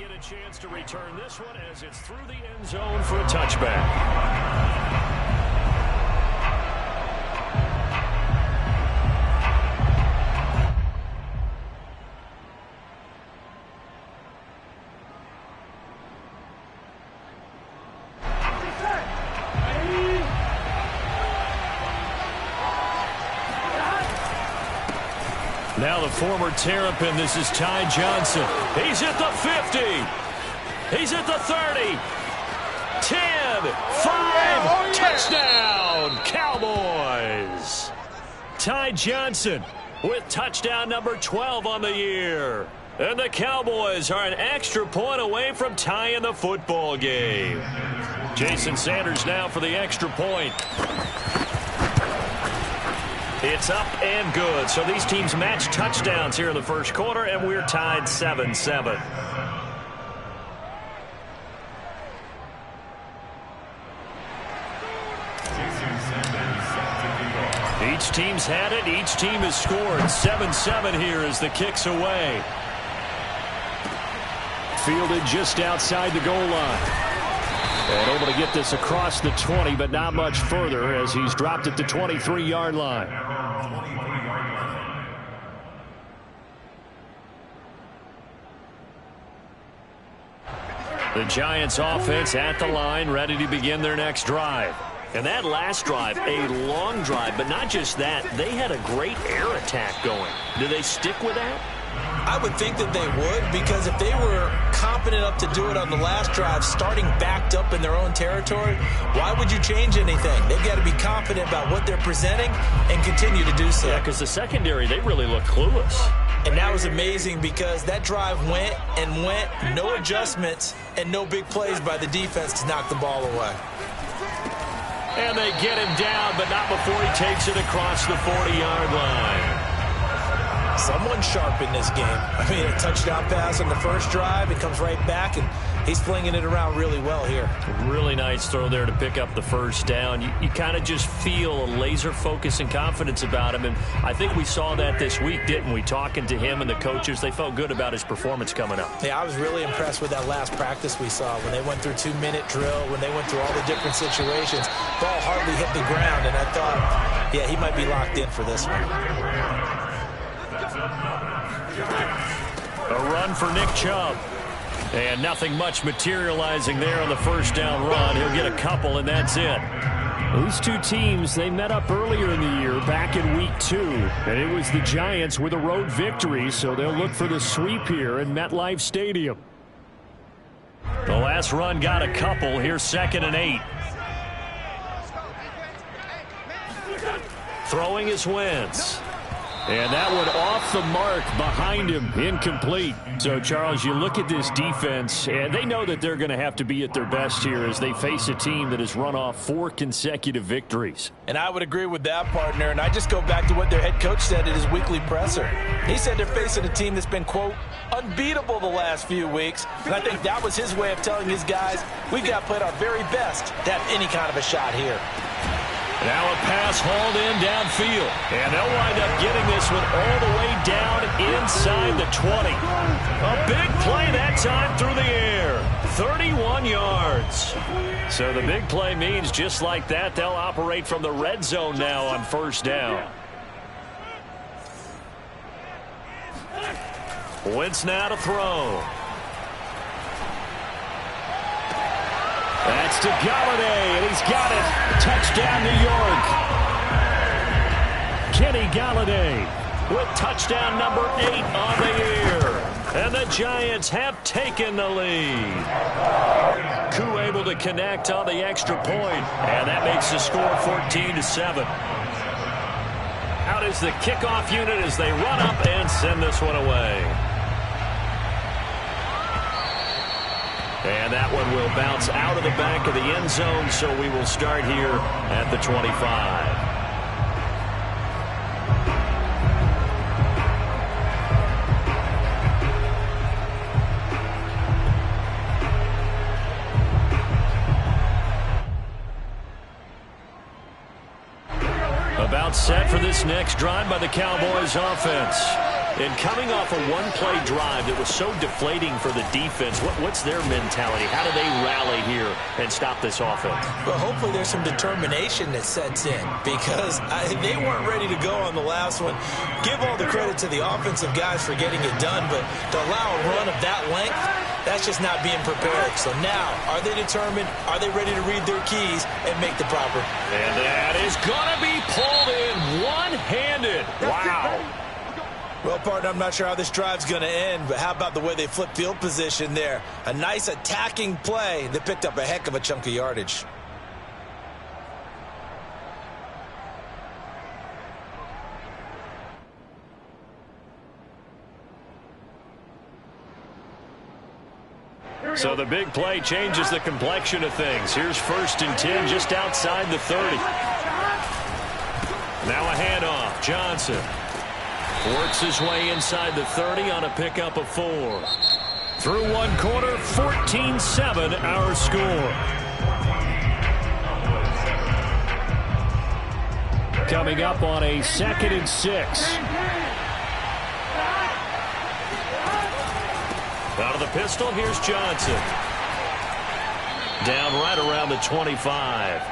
Get a chance to return this one as it's through the end zone for a touchback. Now the former Terrapin, this is Ty Johnson. He's at the 50. He's at the 30. 10, 5, touchdown, Cowboys. Ty Johnson with touchdown number 12 on the year. And the Cowboys are an extra point away from tying the football game. Jason Sanders now for the extra point. It's up and good. So these teams match touchdowns here in the first quarter, and we're tied 7-7. Each team's had it. Each team has scored. 7-7 here as the kick's away. Fielded just outside the goal line. And able to get this across the 20, but not much further as he's dropped at the 23-yard line. The Giants offense at the line, ready to begin their next drive. And that last drive, a long drive, but not just that, they had a great air attack going. Do they stick with that? I would think that they would, because if they were confident enough to do it on the last drive, starting backed up in their own territory, why would you change anything? They've got to be confident about what they're presenting and continue to do so. Yeah, because the secondary, they really look clueless. And that was amazing because that drive went and went, no adjustments and no big plays by the defense to knock the ball away. And they get him down, but not before he takes it across the 40-yard line. Someone's sharp in this game. I mean, a touchdown pass on the first drive. It comes right back, and he's flinging it around really well here. Really nice throw there to pick up the first down. You kind of just feel a laser focus and confidence about him, and I think we saw that this week, didn't we? Talking to him and the coaches, they felt good about his performance coming up. Yeah, I was really impressed with that last practice we saw when they went through 2-minute drill, when they went through all the different situations. Ball hardly hit the ground, and I thought, yeah, he might be locked in for this one. A run for Nick Chubb. And nothing much materializing there on the first down run. He'll get a couple, and that's it. These two teams, they met up earlier in the year, back in week 2. And it was the Giants with a road victory, so they'll look for the sweep here in MetLife Stadium. The last run got a couple. Here's 2nd and 8. Throwing is Wentz. And that one off the mark behind him, incomplete. So, Charles, you look at this defense, and they know that they're going to have to be at their best here as they face a team that has run off 4 consecutive victories. And I would agree with that, partner. And I just go back to what their head coach said at his weekly presser. He said they're facing a team that's been, quote, unbeatable the last few weeks. And I think that was his way of telling his guys, we've got to play our very best to have any kind of a shot here. Now a pass hauled in downfield. And they'll wind up getting this one all the way down inside the 20. A big play that time through the air. 31 yards. So the big play means just like that, they'll operate from the red zone now on first down. Wentz now to throw. That's to Galladay, and he's got it. Touchdown, New York. Kenny Galladay with touchdown number 8 on the year. And the Giants have taken the lead. Koo able to connect on the extra point, and that makes the score 14-7. Out is the kickoff unit as they run up and send this one away. And that one will bounce out of the back of the end zone, so we will start here at the 25. About set for this next drive by the Cowboys offense. And coming off a one-play drive that was so deflating for the defense, what's their mentality? How do they rally here and stop this offense? Well, hopefully there's some determination that sets in because they weren't ready to go on the last one. Give all the credit to the offensive guys for getting it done, but to allow a run of that length, that's just not being prepared. So now, are they determined? Are they ready to read their keys and make the proper? And that is going to be pulled in one-handed. Wow. Well, partner, I'm not sure how this drive's going to end, but how about the way they flip field position there? A nice attacking play that picked up a heck of a chunk of yardage. So the big play changes the complexion of things. Here's 1st and 10 just outside the 30. Now a handoff. Johnson works his way inside the 30 on a pickup of 4. Through one quarter, 14-7 our score. Coming up on a 2nd and 6. Out of the pistol, here's Johnson. Down right around the 25.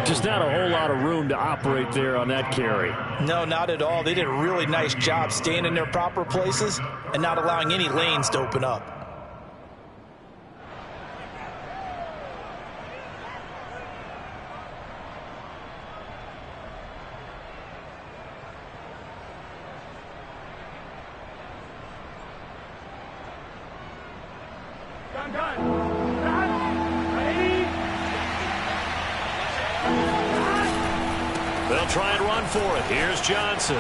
Just not a whole lot of room to operate there on that carry. No, not at all. They did a really nice job staying in their proper places and not allowing any lanes to open up. They'll try and run for it. Here's Johnson.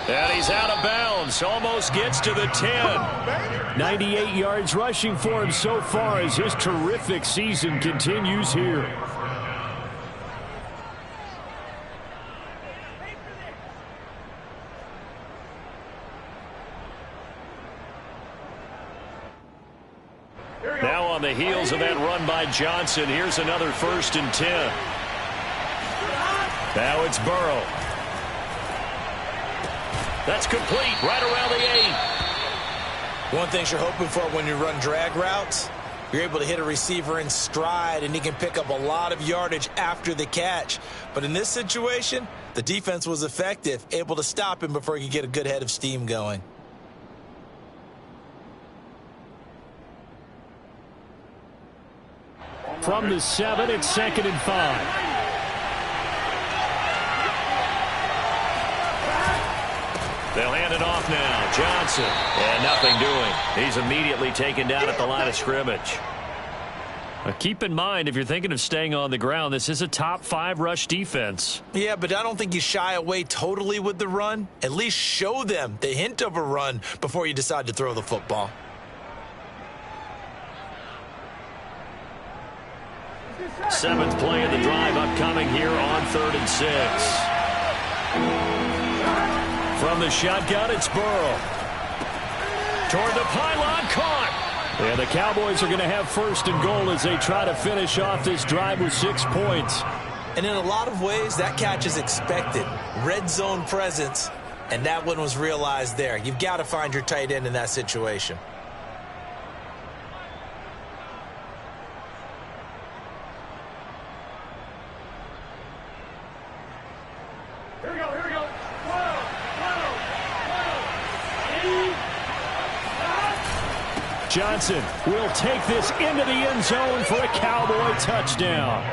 And he's out of bounds. Almost gets to the 10. 98 yards rushing for him so far as his terrific season continues here. Now on the heels of that run by Johnson, here's another 1st and 10. Now it's Burrow. That's complete right around the 8. One thing you're hoping for when you run drag routes, you're able to hit a receiver in stride and he can pick up a lot of yardage after the catch. But in this situation, the defense was effective, able to stop him before he could get a good head of steam going. From the 7, it's 2nd and 5. They'll hand it off now. Johnson. And nothing doing. He's immediately taken down at the line of scrimmage. Keep in mind, if you're thinking of staying on the ground, this is a top 5 rush defense. Yeah, but I don't think you shy away totally with the run. At least show them the hint of a run before you decide to throw the football. Seventh play of the drive upcoming here on 3rd and 6. From the shotgun, it's Burrow. Toward the pylon, caught. And the Cowboys are going to have 1st and goal as they try to finish off this drive with 6 points. And in a lot of ways, that catch is expected. Red zone presence, and that one was realized there. You've got to find your tight end in that situation. Johnson will take this into the end zone for a Cowboy touchdown.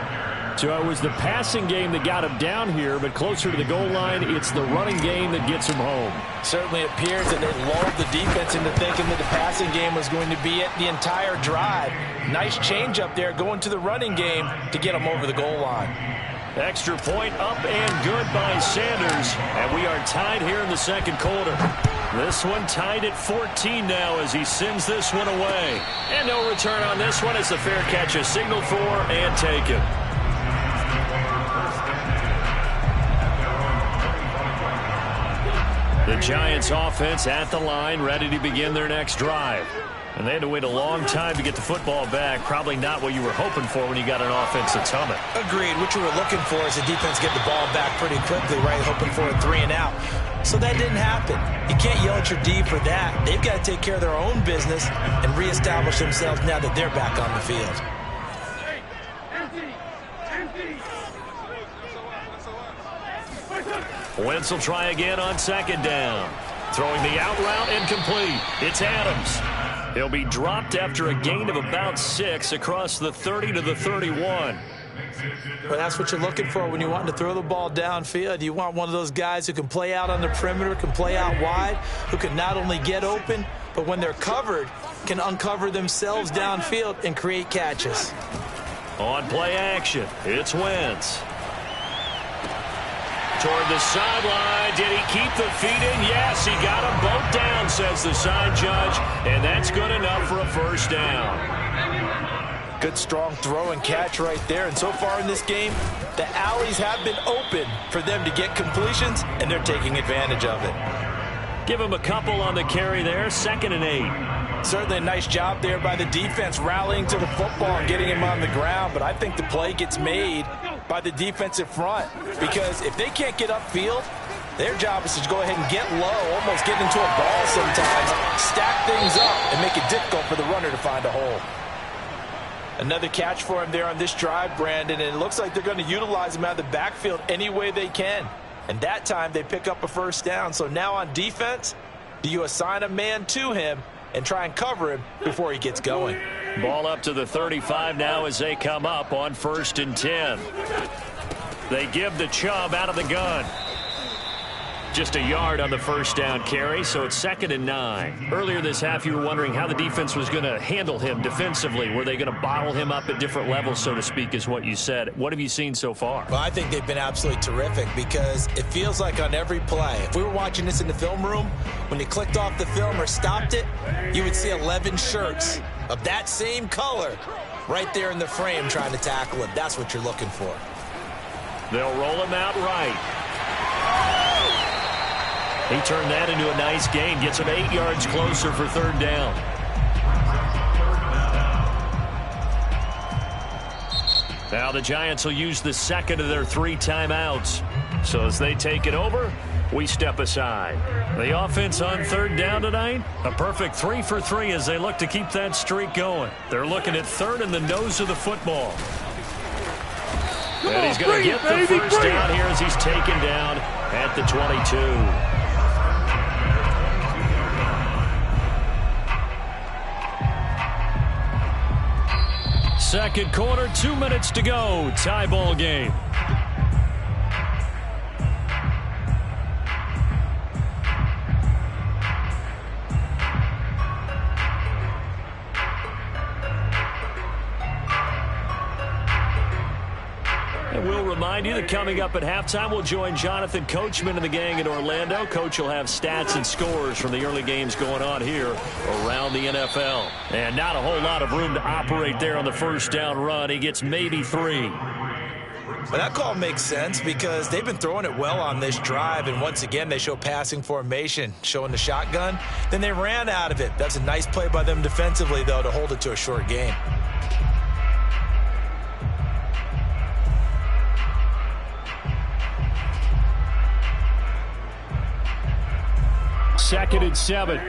So it was the passing game that got him down here, but closer to the goal line, it's the running game that gets him home. Certainly appears that they lulled the defense into thinking that the passing game was going to be it the entire drive. Nice change up there going to the running game to get him over the goal line. Extra point up and good by Sanders. And we are tied here in the 2nd quarter. This one tied at 14 now as he sends this one away. And no return on this one as the fair catch is signaled for and taken. The Giants offense at the line, ready to begin their next drive. And they had to wait a long time to get the football back. Probably not what you were hoping for when you got an offense that's humming. Agreed. What you were looking for is the defense get the ball back pretty quickly, right? Hoping for a 3 and out. So that didn't happen. You can't yell at your D for that. They've got to take care of their own business and reestablish themselves now that they're back on the field. Wentz will try again on 2nd down. Throwing the out route incomplete. It's Adams. He'll be dropped after a gain of about 6 across the 30 to the 31. Well, that's what you're looking for when you want to throw the ball downfield. You want one of those guys who can play out on the perimeter, can play out wide, who can not only get open, but when they're covered, can uncover themselves downfield and create catches. On play action, it's Wentz. Toward the sideline. Did he keep the feet in? Yes, he got them both down, says the side judge. And that's good enough for a 1st down. Good, strong throw and catch right there. And so far in this game, the alleys have been open for them to get completions, and they're taking advantage of it. Give him a couple on the carry there. 2nd and 8. Certainly a nice job there by the defense rallying to the football and getting him on the ground. But I think the play gets made by the defensive front, because if they can't get upfield, their job is to go ahead and get low, almost get into a ball sometimes, stack things up, and make it difficult for the runner to find a hole. Another catch for him there on this drive, Brandon, and it looks like they're going to utilize him out of the backfield any way they can. And that time they pick up a 1st down. So now on defense, do you assign a man to him and try and cover him before he gets going? Ball up to the 35 now as they come up on 1st and 10. They give the Chubb out of the gun. Just a yard on the 1st down carry, so it's 2nd and 9. Earlier this half, you were wondering how the defense was going to handle him defensively. Were they going to bottle him up at different levels, so to speak, is what you said. What have you seen so far? Well, I think they've been absolutely terrific, because it feels like on every play, if we were watching this in the film room, when you clicked off the film or stopped it, you would see 11 shirts of that same color right there in the frame trying to tackle him. That's what you're looking for. They'll roll him out right. He turned that into a nice gain. Gets him 8 yards closer for 3rd down. Now the Giants will use the 2nd of their 3 timeouts. So as they take it over, we step aside. The offense on 3rd down tonight, a perfect 3 for 3 as they look to keep that streak going. They're looking at 3rd in the nose of the football. And he's going to get the 1st down here as he's taken down at the 22. 2nd quarter, 2 minutes to go. Tie ball game. And we'll remind you that coming up at halftime, we'll join Jonathan Coachman and the gang in Orlando. Coach will have stats and scores from the early games going on here around the NFL. And not a whole lot of room to operate there on the 1st down run. He gets maybe 3. Well, that call makes sense because they've been throwing it well on this drive, and once again they show passing formation, showing the shotgun. Then they ran out of it. That's a nice play by them defensively, though, to hold it to a short gain. Second and 7.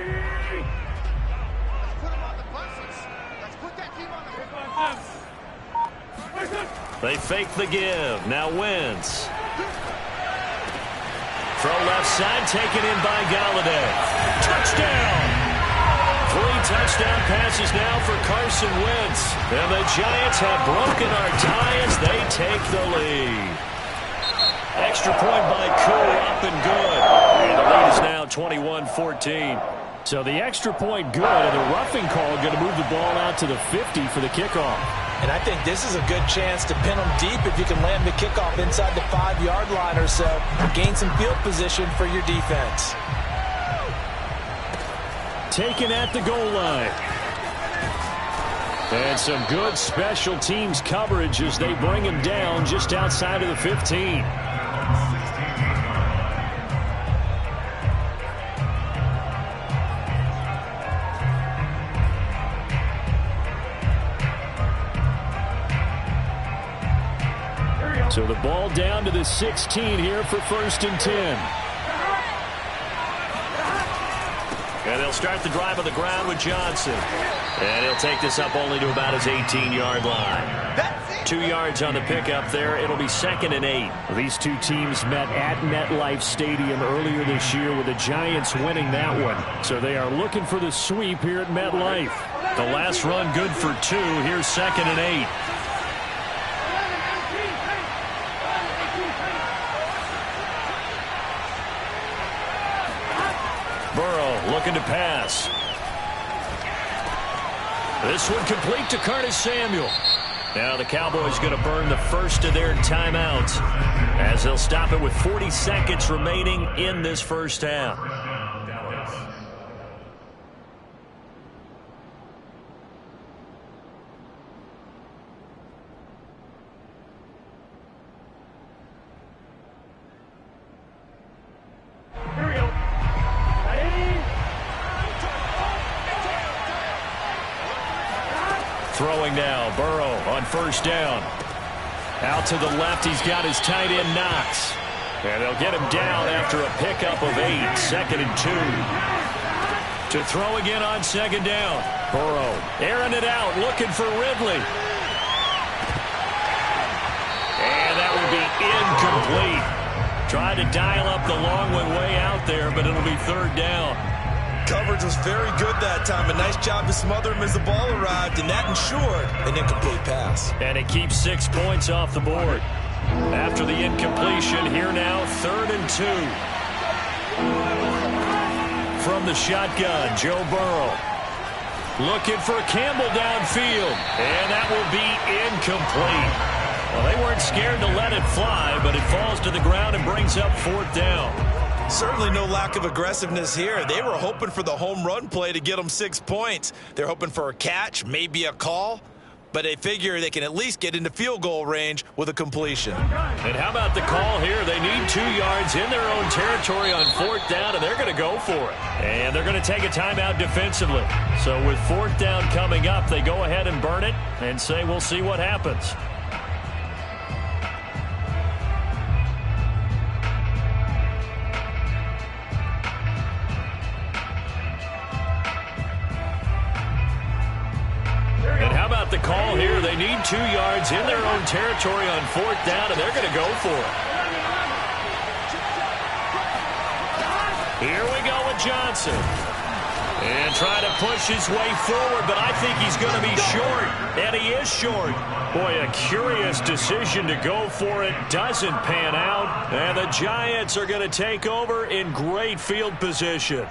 They fake the give. Now Wentz. Throw left side, taken in by Galladay. Touchdown! 3 touchdown passes now for Carson Wentz. And the Giants have broken our tie as they take the lead. Extra point by Koo, up and good. And the lead is now 21-14. So the extra point good, and the roughing call going to move the ball out to the 50 for the kickoff. And I think this is a good chance to pin them deep if you can land the kickoff inside the 5-yard line or so. Gain some field position for your defense. Taken at the goal line. And some good special teams coverage as they bring him down just outside of the 15. So the ball down to the 16 here for 1st and 10. And they'll start the drive on the ground with Johnson. And he'll take this up only to about his 18-yard line. 2 yards on the pickup there. It'll be 2nd and 8. These two teams met at MetLife Stadium earlier this year with the Giants winning that one. So they are looking for the sweep here at MetLife. The last run good for 2. Here's 2nd and 8. Burrow looking to pass. This one complete to Curtis Samuel. Now the Cowboys going to burn the first of their timeouts as they'll stop it with 40 seconds remaining in this first half. Throwing now, Burrow on 1st down. Out to the left, he's got his tight end Knox. And they'll get him down after a pickup of 8, 2nd and 2. To throw again on 2nd down. Burrow airing it out, looking for Ridley. And that will be incomplete. Tried to dial up the long way out there, but it'll be 3rd down. Coverage was very good that time. A nice job to smother him as the ball arrived, and that ensured an incomplete pass. And it keeps 6 points off the board. After the incompletion, here now, 3rd and 2. From the shotgun, Joe Burrow. Looking for Campbell downfield. And that will be incomplete. Well, they weren't scared to let it fly, but it falls to the ground and brings up 4th down. Certainly no lack of aggressiveness here. They were hoping for the home run play to get them 6 points. They're hoping for a catch, maybe a call, but they figure they can at least get into field goal range with a completion. And how about the call here? They need 2 yards in their own territory on 4th down, and they're going to go for it. And they're going to take a timeout defensively. So with 4th down coming up, they go ahead and burn it and say we'll see what happens. The call here, they need 2 yards in their own territory on 4th down, and they're going to go for it. Here we go with Johnson. And trying to push his way forward, but I think he's going to be short. And he is short. Boy, a curious decision to go for it. Doesn't pan out. And the Giants are going to take over in great field position.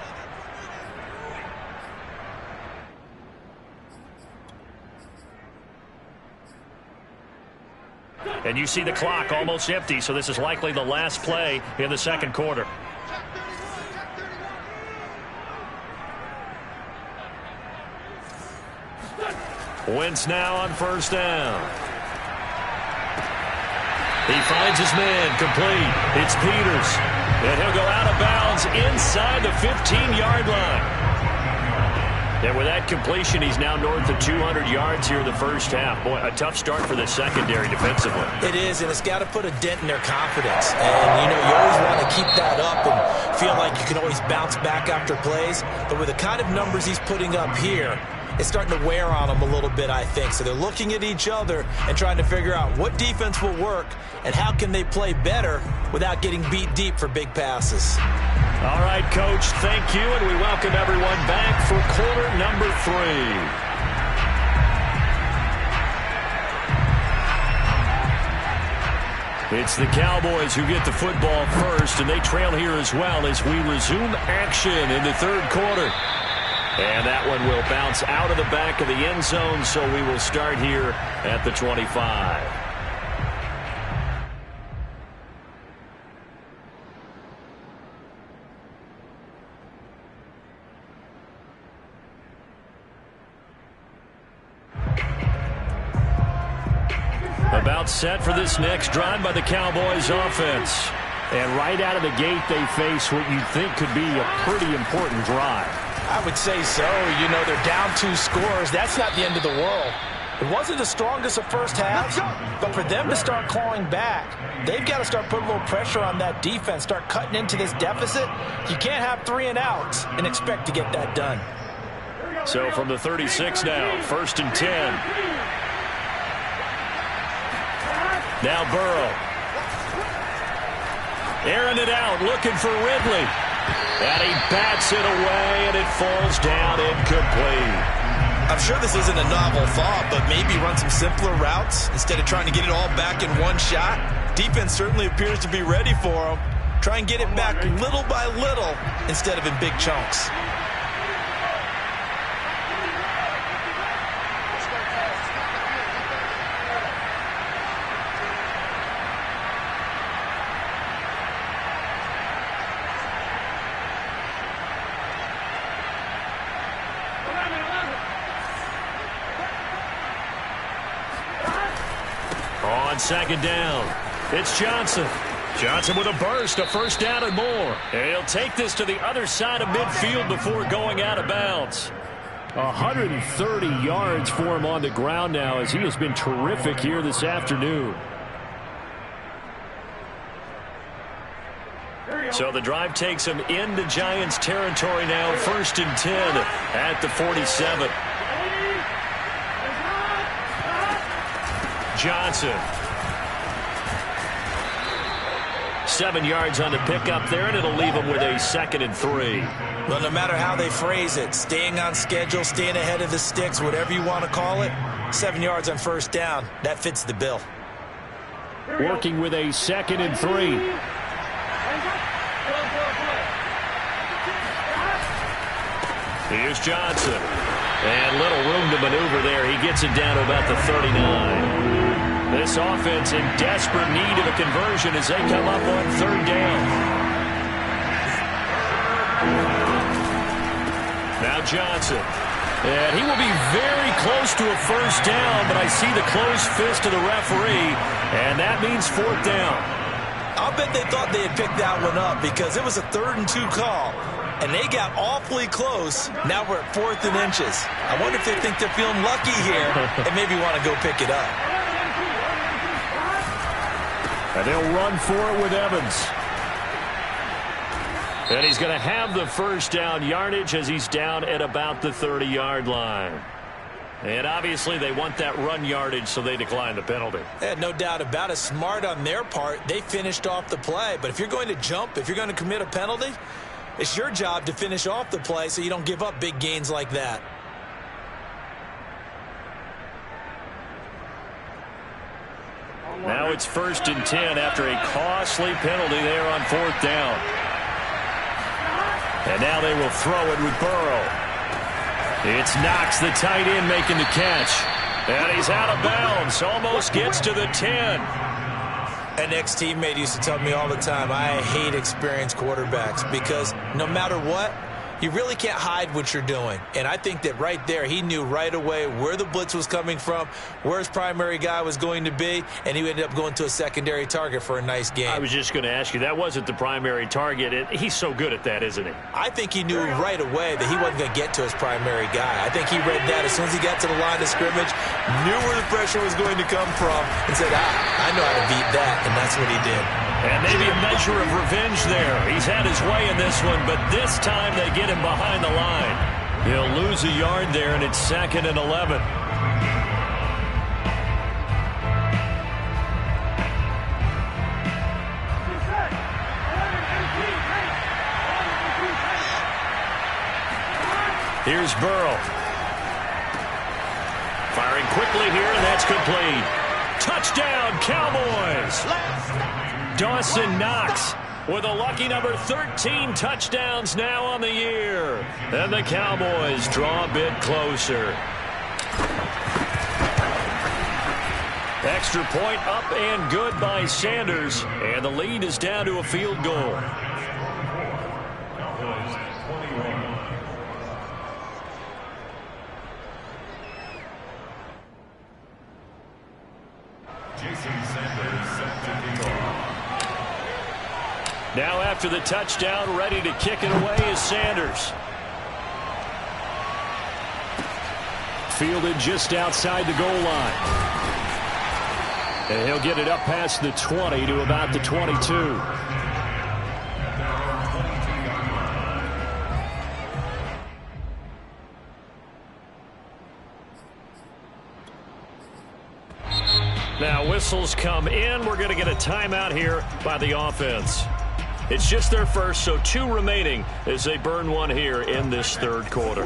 And you see the clock almost empty, so this is likely the last play in the 2nd quarter. Wentz now on 1st down. He finds his man complete. It's Peters. And he'll go out of bounds inside the 15-yard line. And with that completion, he's now north of 200 yards here in the first half. Boy, a tough start for the secondary defensively. It is, and it's got to put a dent in their confidence. And, you know, you always want to keep that up and feel like you can always bounce back after plays. But with the kind of numbers he's putting up here, it's starting to wear on them a little bit, I think. So they're looking at each other and trying to figure out what defense will work and how can they play better without getting beat deep for big passes. All right, Coach, thank you, and we welcome everyone back for quarter number 3. It's the Cowboys who get the football first, and they trail here as well as we resume action in the 3rd quarter. And that one will bounce out of the back of the end zone, so we will start here at the 25. About set for this next drive by the Cowboys offense. And right out of the gate, they face what you think could be a pretty important drive. I would say so. You know, they're down 2 scores. That's not the end of the world. It wasn't the strongest of first halves, but for them to start clawing back, they've got to start putting a little pressure on that defense, start cutting into this deficit. You can't have 3 and outs and expect to get that done. So from the 36 now, 1st and 10. Now Burrow. Airing it out, looking for Ridley. And he bats it away, and it falls down incomplete. I'm sure this isn't a novel thought, but maybe run some simpler routes instead of trying to get it all back in one shot. Defense certainly appears to be ready for him. Try and get it back little by little instead of in big chunks. On 2nd down, it's Johnson. Johnson with a burst, a 1st down and more. And he'll take this to the other side of midfield before going out of bounds. 130 yards for him on the ground now, as he has been terrific here this afternoon. So the drive takes him into Giants territory now, 1st and 10 at the 47. Johnson. 7 yards on the pickup there, and it'll leave him with a 2nd and 3. Well, no matter how they phrase it, staying on schedule, staying ahead of the sticks, whatever you want to call it, 7 yards on 1st down, that fits the bill. Working with a 2nd and 3. Here's Johnson. And little room to maneuver there. He gets it down to about the 39. This offense in desperate need of a conversion as they come up on 3rd down. Now Johnson. And he will be very close to a 1st down, but I see the closed fist of the referee, and that means 4th down. I'll bet they thought they had picked that one up because it was a 3rd and 2 call. And they got awfully close. Now we're at 4th and inches. I wonder if they think they're feeling lucky here and maybe want to go pick it up. And they'll run for it with Evans. And he's going to have the 1st down yardage as he's down at about the 30-yard line. And obviously they want that run yardage, so they decline the penalty. No doubt about it. Smart on their part. They finished off the play. But if you're going to jump, if you're going to commit a penalty, it's your job to finish off the play so you don't give up big gains like that. Now it's 1st and 10 after a costly penalty there on 4th down. And now they will throw it with Burrow. It's Knox, the tight end, making the catch. And he's out of bounds. Almost gets to the 10. An ex-teammate used to tell me all the time, I hate experienced quarterbacks because no matter what, you really can't hide what you're doing. And I think that right there, he knew right away where the blitz was coming from, where his primary guy was going to be, and he ended up going to a secondary target for a nice game. I was just going to ask you, that wasn't the primary target. He's so good at that, isn't he? I think he knew right away that he wasn't going to get to his primary guy. I think he read that as soon as he got to the line of scrimmage, knew where the pressure was going to come from, and said, I know how to beat that, and that's what he did. And maybe a measure of revenge there. He's had his way in this one, but this time they get him behind the line. He'll lose a yard there, and it's 2nd and 11. Here's Burrow. Firing quickly here, and that's complete. Touchdown, Cowboys! Dawson Knox with a lucky number 13 touchdowns now on the year. And the Cowboys draw a bit closer. Extra point up and good by Sanders. And the lead is down to a field goal. Now after the touchdown, ready to kick it away is Sanders. fielded just outside the goal line. And he'll get it up past the 20 to about the 22. Now whistles come in. We're going to get a timeout here by the offense. It's just their first, so 2 remaining as they burn one here in this third quarter.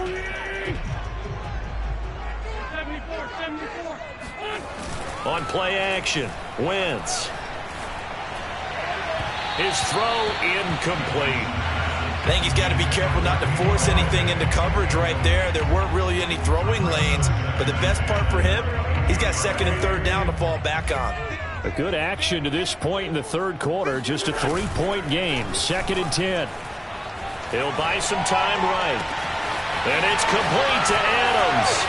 On play action, Wentz. His throw incomplete. I think he's got to be careful not to force anything into coverage right there. There weren't really any throwing lanes, but the best part for him, he's got second and third down to fall back on. A good action to this point in the third quarter. Just a 3-point game. 2nd and 10. He'll buy some time right. And it's complete to Adams.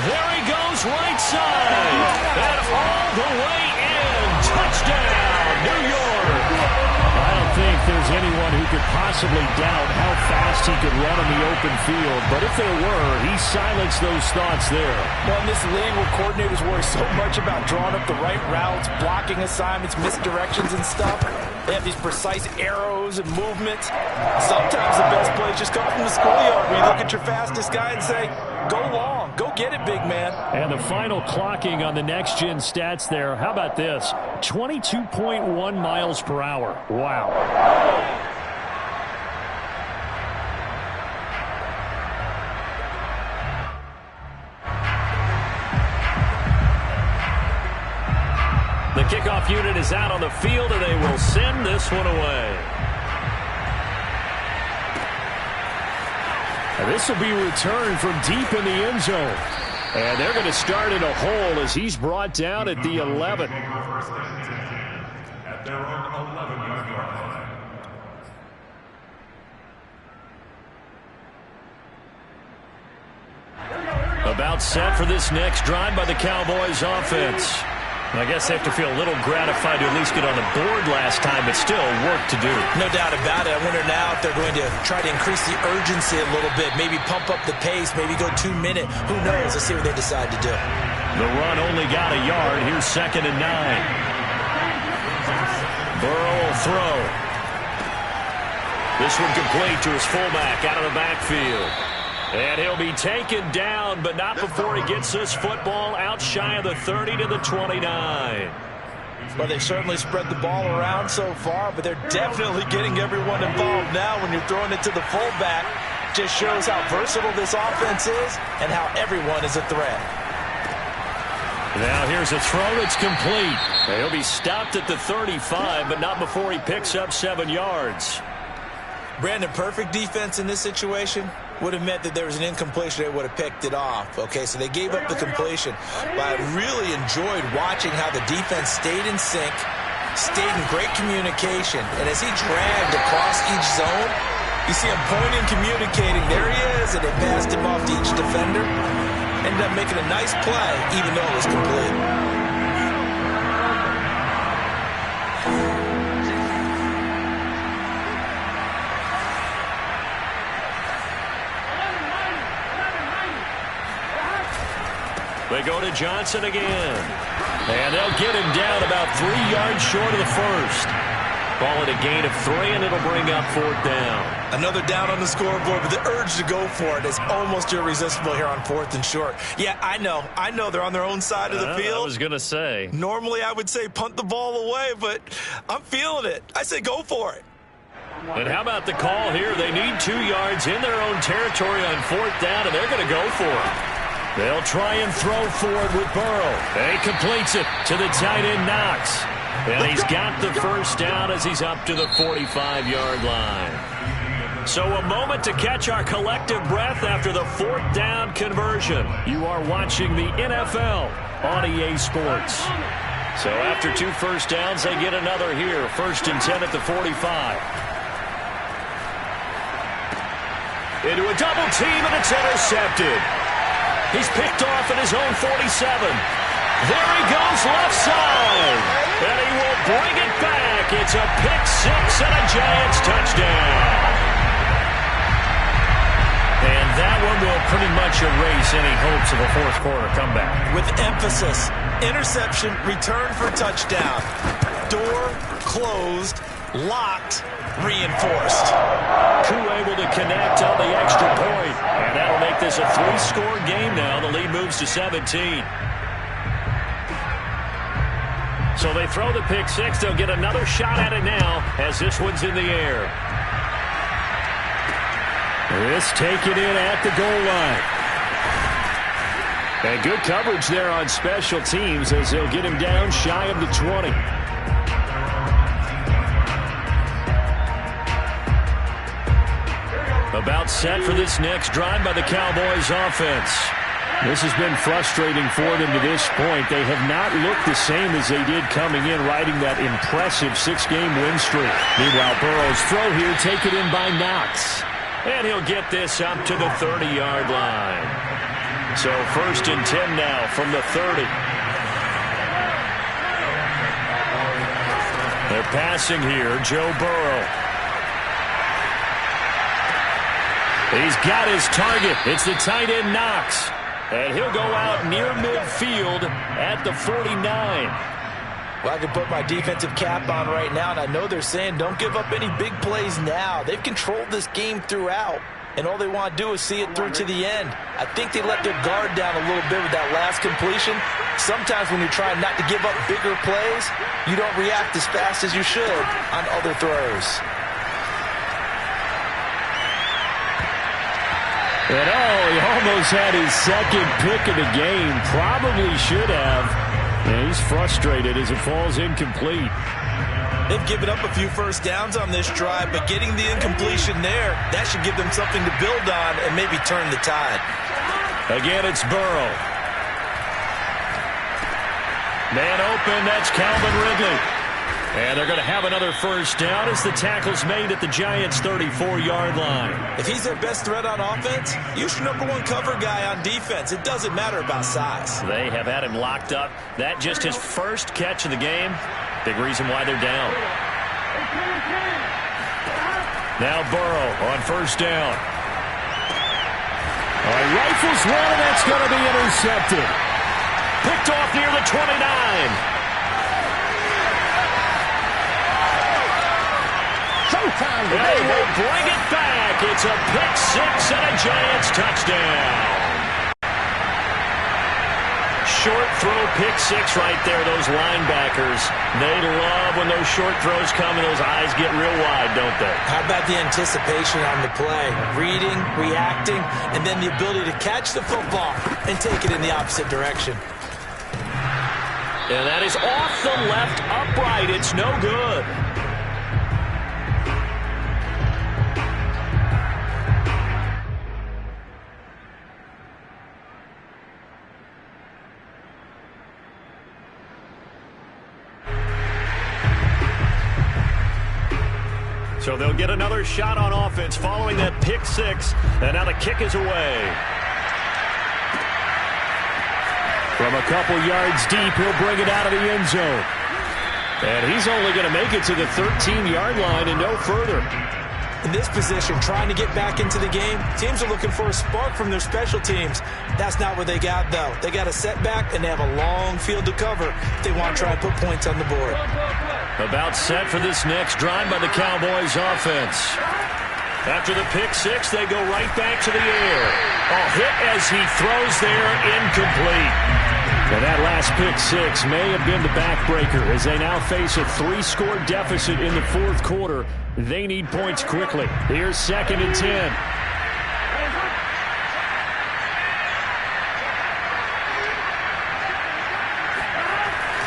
There he goes right side. And all the way in. Touchdown, New York. I don't think there's anyone who could possibly doubt how fast he could run in the open field. But if there were, he silenced those thoughts there. Well, in this league where coordinators worry so much about drawing up the right routes, blocking assignments, misdirections and stuff, they have these precise arrows and movements. Sometimes the best plays just come from the schoolyard where you look at your fastest guy and say, go long, go get it, big man. And the final clocking on the next-gen stats there, how about this? 22.1 miles per hour. Wow. The kickoff unit is out on the field, and they will send this one away. And this will be returned from deep in the end zone. And they're going to start in a hole as he's brought down at the 11. At their own 11-yard line. About set for this next drive by the Cowboys offense. I guess they have to feel a little gratified to at least get on the board last time, but still work to do. No doubt about it. I wonder now if they're going to try to increase the urgency a little bit, maybe pump up the pace, maybe go 2-minute. Who knows? Let's see what they decide to do. The run only got a yard. Here's 2nd and 9. Burrow will throw. This one complete to his fullback out of the backfield. And he'll be taken down, but not before he gets this football out shy of the 30 to the 29. Well, they've certainly spread the ball around so far, but they're definitely getting everyone involved now when you're throwing it to the fullback. Just shows how versatile this offense is and how everyone is a threat. Now here's a throw that's complete. He'll be stopped at the 35, but not before he picks up 7 yards. Brandon, perfect defense in this situation would have meant that there was an incompletion. They would have picked it off. Okay, so they gave up the completion. But I really enjoyed watching how the defense stayed in sync, stayed in great communication. And as he dragged across each zone, you see him pointing, communicating. There he is, and they passed him off to each defender. Ended up making a nice play, even though it was complete. They go to Johnson again. And they'll get him down about 3 yards short of the first. Call it a gain of 3, and it'll bring up 4th down. Another down on the scoreboard, but the urge to go for it is almost irresistible here on 4th and short. Yeah, I know they're on their own side of the field. I was going to say. Normally I would say punt the ball away, but I'm feeling it. I say go for it. And how about the call here? They need 2 yards in their own territory on 4th down, and they're going to go for it. They'll try and throw forward with Burrow. And he completes it to the tight end, Knox. And he's got the first down as he's up to the 45-yard line. So a moment to catch our collective breath after the 4th down conversion. You are watching the NFL on EA Sports. So after 2 first downs, they get another here. 1st and 10 at the 45. Into a double team, and it's intercepted. He's picked off at his own 47. There he goes left side. And he will bring it back. It's a pick-6 and a Giants touchdown. And that one will pretty much much erase any hopes of a fourth quarter comeback. With emphasis, interception, return for touchdown. Door closed, locked, reinforced. Koo able to connect on the extra point, and that'll make this a 3-score game now. The lead moves to 17. So they throw the pick six. They'll get another shot at it now as this one's in the air. This taken in at the goal line. And good coverage there on special teams as they'll get him down shy of the 20. About set for this next drive by the Cowboys offense. This has been frustrating for them to this point. They have not looked the same as they did coming in, riding that impressive 6-game win streak. Meanwhile, Burrow's throw here taken in by Knox. And he'll get this up to the 30-yard line. So 1st and 10 now from the 30. They're passing here, Joe Burrow. He's got his target. It's the tight end Knox. And he'll go out near midfield at the 49. Well, I can put my defensive cap on right now, and I know they're saying don't give up any big plays now. They've controlled this game throughout, and all they want to do is see it through to the end. I think they let their guard down a little bit with that last completion. Sometimes when you're trying not to give up bigger plays, you don't react as fast as you should on other throws. And he almost had his second pick of the game. Probably should have. And he's frustrated as it falls incomplete. They've given up a few first downs on this drive, but getting the incompletion there, that should give them something to build on and maybe turn the tide. Again, it's Burrow. Man open, that's Calvin Ridley. And they're going to have another first down as the tackle's made at the Giants' 34-yard line. If he's their best threat on offense, use your #1 cover guy on defense. It doesn't matter about size. They have had him locked up. That just his first catch of the game. Big reason why they're down. Now Burrow on first down. All right, rifles one, and that's going to be intercepted. Picked off near the 29. They will bring it back. It's a pick six and a Giants touchdown. Short throw pick six right there. Those linebackers, they love when those short throws come and those eyes get real wide, don't they? How about the anticipation on the play? Reading, reacting, and then the ability to catch the football and take it in the opposite direction. And that is off the left upright. It's no good. So they'll get another shot on offense following that pick six. And now the kick is away. From a couple yards deep, he'll bring it out of the end zone. And he's only going to make it to the 13-yard line and no further. In this position, trying to get back into the game, teams are looking for a spark from their special teams. That's not what they got, though. They got a setback, and they have a long field to cover if they want to try and put points on the board. About set for this next drive by the Cowboys offense. After the pick six, they go right back to the air. A hit as he throws there, incomplete. And that last pick six may have been the backbreaker as they now face a 3-score deficit in the fourth quarter. They need points quickly. Here's 2nd and 10.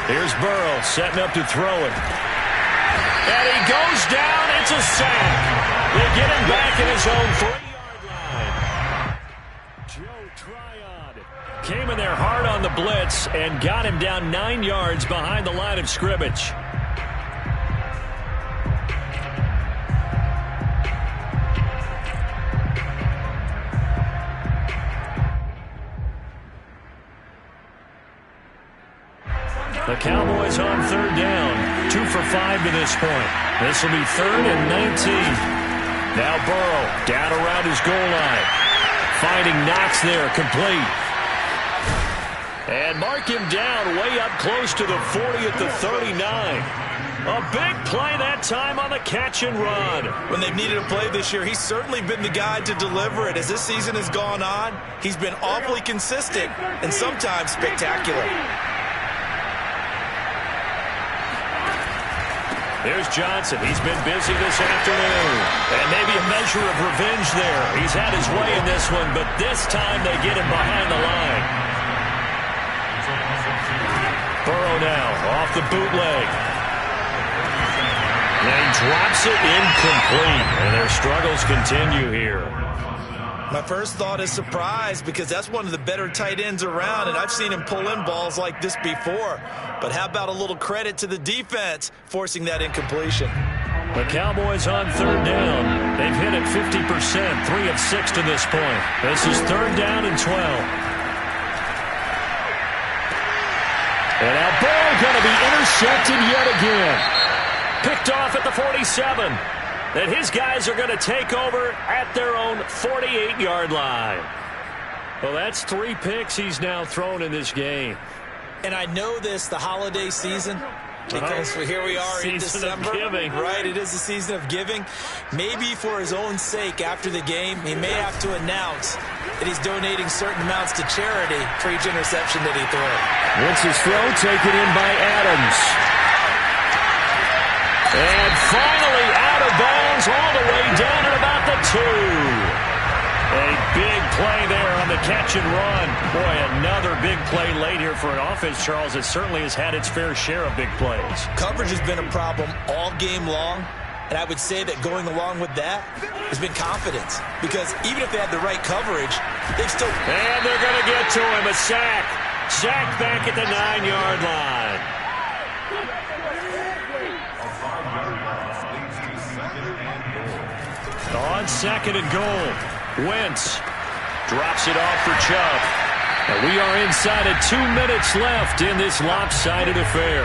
Here's Burrow setting up to throw it. And he goes down. It's a sack. They get him back in his own 3-yard line. Joe Tryon came in there hard on the blitz and got him down 9 yards behind the line of scrimmage. The Cowboys on 3rd down. 2 for 5 to this point. This will be 3rd and 19. Now Burrow down around his goal line. Finding Knox there, complete. And mark him down way up close to the 40 at the 39. A big play that time on the catch and run. When they've needed a play this year, he's certainly been the guy to deliver it. As this season has gone on, he's been awfully consistent and sometimes spectacular. There's Johnson. He's been busy this afternoon. And maybe a measure of revenge there. He's had his way in this one, but this time they get him behind the line. Burrow now off the bootleg. And drops it incomplete. And their struggles continue here. My first thought is surprise because that's one of the better tight ends around, and I've seen him pull in balls like this before. But how about a little credit to the defense forcing that incompletion? The Cowboys on third down. They've hit it 50%, 3 of 6 to this point. This is third down and 12. And now Burrow going to be intercepted yet again. Picked off at the 47. That his guys are going to take over at their own 48-yard line. Well, that's 3 picks he's now thrown in this game. And I know this, the holiday season, because here we are in December. Giving. Right, it is the season of giving. Maybe for his own sake after the game, he may have to announce that he's donating certain amounts to charity for each interception that he throws. Wentz's throw taken in by Adams. And finally out of bounds all the way down at about the 2. A big play there on the catch and run. Boy, another big play late here for an offense, Charles, that certainly has had its fair share of big plays. Coverage has been a problem all game long, and I would say that going along with that has been confidence. Because even if they had the right coverage, they've still... And they're going to get to him, a sack. Sack back at the 9-yard line. On second and goal, Wentz drops it off for Chubb. And we are inside of 2 minutes left in this lopsided affair.